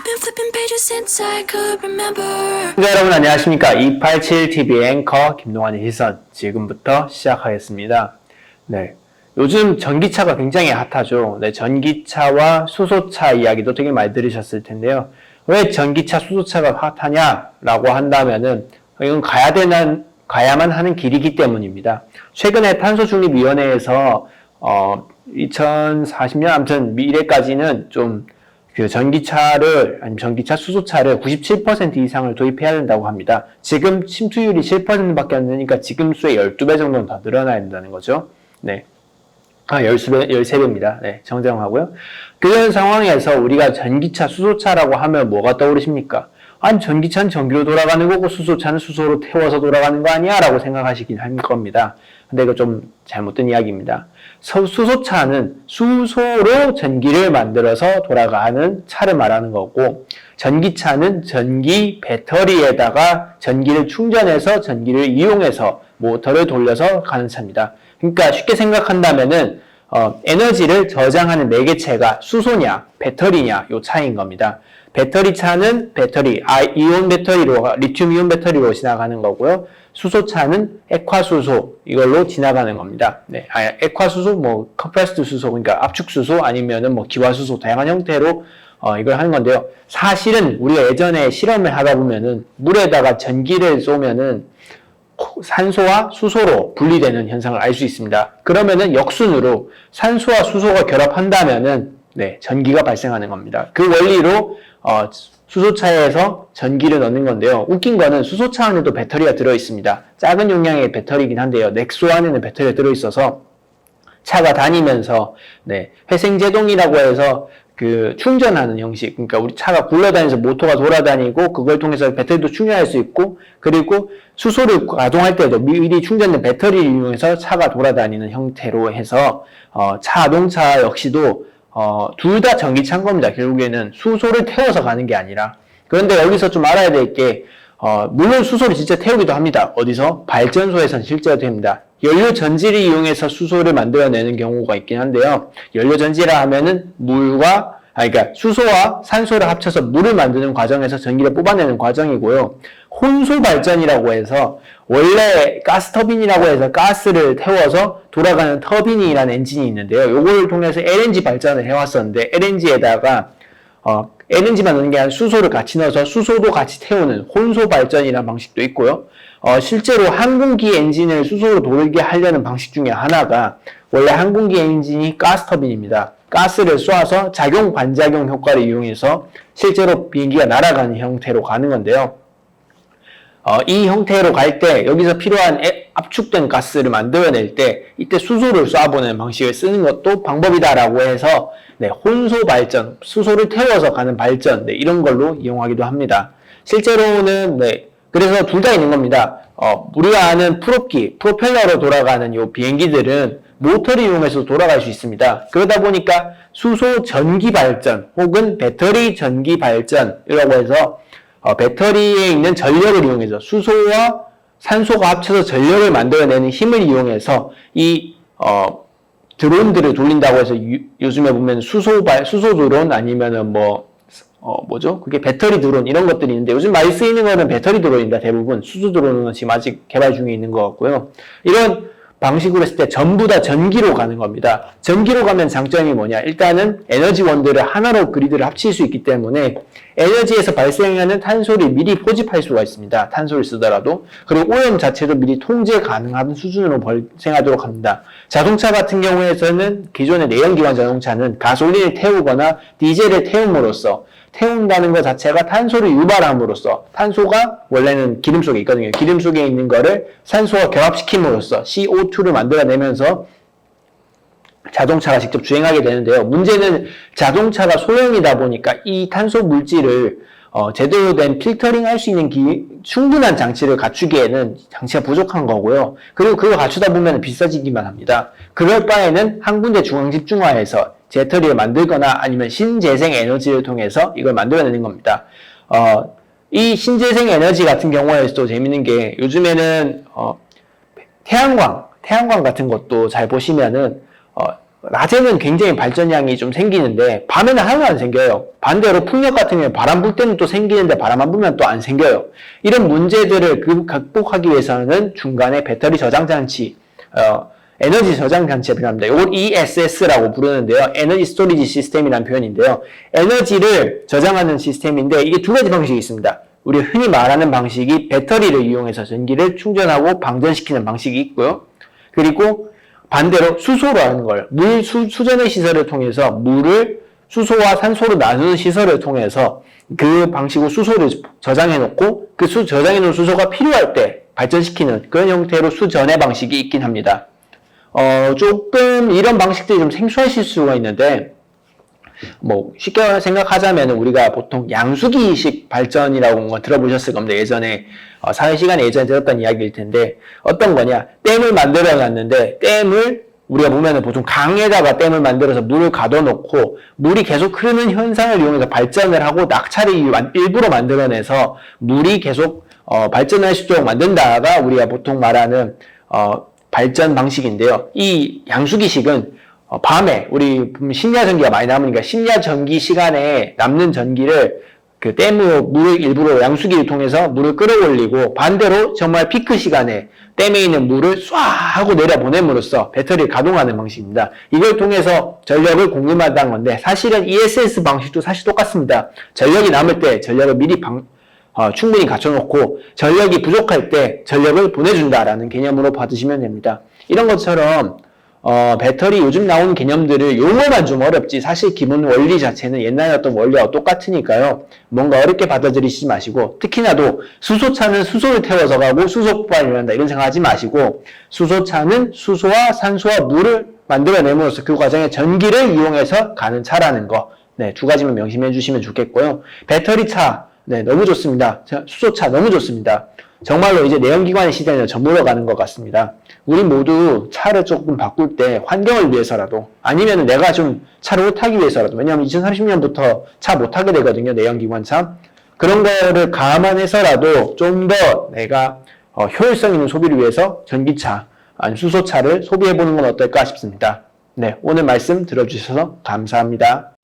been flipping pages since I could remember. 여러분 안녕하십니까. 287TV 앵커 김동환의 시선 지금부터 시작하겠습니다. 네, 요즘 전기차가 굉장히 핫하죠. 네, 전기차와 수소차 이야기도 되게 많이 들으셨을 텐데요. 왜 전기차, 수소차가 핫하냐라고 한다면은 이건 가야만 하는 길이기 때문입니다. 최근에 탄소중립위원회에서 2040년 아무튼 미래까지는 좀 그 전기차를 아니면 전기차, 수소차를 97% 이상을 도입해야 된다고 합니다. 지금 침투율이 7%밖에 안 되니까 지금 수의 12배 정도는 더 늘어나야 된다는 거죠. 네. 13배입니다. 네, 정정하고요. 그런 상황에서 우리가 전기차, 수소차라고 하면 뭐가 떠오르십니까? 아니, 전기차는 전기로 돌아가는 거고 수소차는 수소로 태워서 돌아가는 거 아니야? 라고 생각하시긴 할 겁니다. 근데 이거 좀 잘못된 이야기입니다. 수소차는 수소로 전기를 만들어서 돌아가는 차를 말하는 거고, 전기차는 전기 배터리에다가 전기를 충전해서 전기를 이용해서 모터를 돌려서 가는 차입니다. 그러니까 쉽게 생각한다면은 에너지를 저장하는 매개체가 수소냐 배터리냐 요 차이인 겁니다. 배터리 차는 배터리, 이온 배터리로, 리튬 이온 배터리로 지나가는 거고요. 수소차는 액화수소 이걸로 지나가는 겁니다. 네, 액화수소, 뭐 컴프레스드 수소, 그러니까 압축수소 아니면은 뭐 기화수소 다양한 형태로 이걸 하는 건데요. 사실은 우리가 예전에 실험을 하다 보면은 물에다가 전기를 쏘면은 산소와 수소로 분리되는 현상을 알 수 있습니다. 그러면은 역순으로 산소와 수소가 결합한다면은 네, 전기가 발생하는 겁니다. 그 원리로 수소차에서 전기를 넣는 건데요. 웃긴 거는 수소차 안에도 배터리가 들어있습니다. 작은 용량의 배터리이긴 한데요. 넥소 안에는 배터리가 들어있어서 차가 다니면서 네, 회생제동이라고 해서 그 충전하는 형식, 그러니까 우리 차가 굴러다니면서 모터가 돌아다니고 그걸 통해서 배터리도 충전할 수 있고, 그리고 수소를 가동할 때도 미리 충전된 배터리를 이용해서 차가 돌아다니는 형태로 해서 자동차 역시도 둘 다 전기차인 겁니다. 결국에는 수소를 태워서 가는 게 아니라. 그런데 여기서 좀 알아야 될 게 물론 수소를 진짜 태우기도 합니다. 어디서? 발전소에서는 실제로 됩니다. 연료 전지를 이용해서 수소를 만들어내는 경우가 있긴 한데요. 연료 전지라 하면은 그러니까 수소와 산소를 합쳐서 물을 만드는 과정에서 전기를 뽑아내는 과정이고요. 혼소 발전이라고 해서 원래 가스터빈이라고 해서 가스를 태워서 돌아가는 터빈이라는 엔진이 있는데요. 요걸 통해서 LNG 발전을 해왔었는데 LNG에다가 LNG만 넣는 게 아니라 수소를 같이 넣어서 수소도 같이 태우는 혼소 발전이라는 방식도 있고요. 실제로 항공기 엔진을 수소로 돌게 하려는 방식 중에 하나가 원래 항공기 엔진이 가스터빈입니다. 가스를 쏴서 작용 반작용 효과를 이용해서 실제로 비행기가 날아가는 형태로 가는 건데요. 이 형태로 갈 때 여기서 필요한 압축된 가스를 만들어낼 때 이때 수소를 쏴보는 방식을 쓰는 것도 방법이다라고 해서 네, 혼소 발전, 수소를 태워서 가는 발전, 네, 이런 걸로 이용하기도 합니다. 실제로는 네, 그래서 둘 다 있는 겁니다. 우리가 아는 프로펠러로 돌아가는 이 비행기들은 모터를 이용해서 돌아갈 수 있습니다. 그러다 보니까 수소 전기 발전 혹은 배터리 전기 발전이라고 해서 배터리에 있는 전력을 이용해서 수소와 산소가 합쳐서 전력을 만들어내는 힘을 이용해서 이 드론들을 돌린다고 해서 요즘에 보면 수소 드론 아니면은 뭐죠? 그게 배터리 드론 이런 것들이 있는데 요즘 많이 쓰이는 거는 배터리 드론입니다. 대부분 수소 드론은 지금 아직 개발 중에 있는 것 같고요. 이런 방식으로 했을 때 전부 다 전기로 가는 겁니다. 전기로 가면 장점이 뭐냐? 일단은 에너지원들을 하나로 그리드를 합칠 수 있기 때문에 에너지에서 발생하는 탄소를 미리 포집할 수가 있습니다. 탄소를 쓰더라도. 그리고 오염 자체도 미리 통제 가능한 수준으로 발생하도록 합니다. 자동차 같은 경우에서는 기존의 내연기관 자동차는 가솔린을 태우거나 디젤을 태운다는 것 자체가 탄소를 유발함으로써 탄소가 원래는 기름 속에 있거든요. 기름 속에 있는 거를 산소와 결합시킴으로써 CO2를 만들어내면서 자동차가 직접 주행하게 되는데요. 문제는 자동차가 소형이다 보니까 이 탄소 물질을 제대로 된 필터링 할 수 있는 충분한 장치를 갖추기에는 장치가 부족한 거고요. 그리고 그거 갖추다 보면 비싸지기만 합니다. 그럴 바에는 한 군데 중앙 집중화해서 배터리를 만들거나 아니면 신재생 에너지를 통해서 이걸 만들어내는 겁니다. 이 신재생 에너지 같은 경우에도 재밌는 게 요즘에는 태양광 같은 것도 잘 보시면은 낮에는 굉장히 발전량이 좀 생기는데 밤에는 하나도 안 생겨요. 반대로 풍력 같은 경우에 바람 불 때는 또 생기는데 바람 안 불면 또 안 생겨요. 이런 문제들을 극복하기 위해서는 중간에 배터리 저장 장치, 에너지 저장 장치가 필요합니다. 이걸 ESS라고 부르는데요. 에너지 스토리지 시스템이라는 표현인데요. 에너지를 저장하는 시스템인데 이게 두 가지 방식이 있습니다. 우리 흔히 말하는 방식이 배터리를 이용해서 전기를 충전하고 방전시키는 방식이 있고요. 그리고 반대로 수소로 하는 걸, 수전의 시설을 통해서 물을 수소와 산소로 나누는 시설을 통해서 그 방식으로 수소를 저장해 놓고 그 저장해 놓은 수소가 필요할 때 발전시키는 그런 형태로 수전의 방식이 있긴 합니다. 조금 이런 방식들이 좀 생소하실 수가 있는데, 쉽게 생각하자면 우리가 보통 양수기식 발전이라고 거 들어보셨을 겁니다. 예전에, 사회 시간에 예전에 들었던 이야기일 텐데, 어떤 거냐. 댐을 만들어 놨는데, 댐을 우리가 보면은 보통 강에다가 댐을 만들어서 물을 가둬놓고, 물이 계속 흐르는 현상을 이용해서 발전을 하고, 낙차를 일부러 만들어내서, 물이 계속, 발전할 수 있도록 만든다가 우리가 보통 말하는, 발전 방식인데요. 이 양수기식은 밤에 우리 심야 전기가 많이 남으니까 심야 전기 시간에 남는 전기를 그 댐으로 물을 일부러 양수기를 통해서 물을 끌어올리고 반대로 정말 피크 시간에 댐에 있는 물을 쏴 하고 내려보냄으로써 배터리를 가동하는 방식입니다. 이걸 통해서 전력을 공급한다는 건데 사실은 ESS 방식도 사실 똑같습니다. 전력이 남을 때 전력을 미리 충분히 갖춰놓고 전력이 부족할 때 전력을 보내준다라는 개념으로 받으시면 됩니다. 이런 것처럼 배터리 요즘 나오는 개념들을 용어만 좀 어렵지 사실 기본 원리 자체는 옛날에 어떤 원리와 똑같으니까요. 뭔가 어렵게 받아들이시지 마시고 특히나도 수소차는 수소를 태워서 가고 수소 폭발이 일어난다 이런 생각하지 마시고 수소차는 수소와 산소와 물을 만들어내므로써 그 과정에 전기를 이용해서 가는 차라는 거 두 가지만 명심해 주시면 좋겠고요. 배터리차 너무 좋습니다. 수소차 너무 좋습니다. 정말로 이제 내연기관의 시대는 저물어 가는 것 같습니다. 우리 모두 차를 조금 바꿀 때 환경을 위해서라도 아니면 내가 좀 차를 못 타기 위해서라도 왜냐하면 2030년부터 차 못 타게 되거든요. 내연기관 차. 그런 거를 감안해서라도 좀 더 내가 효율성 있는 소비를 위해서 전기차 아니면 수소차를 소비해보는 건 어떨까 싶습니다. 오늘 말씀 들어주셔서 감사합니다.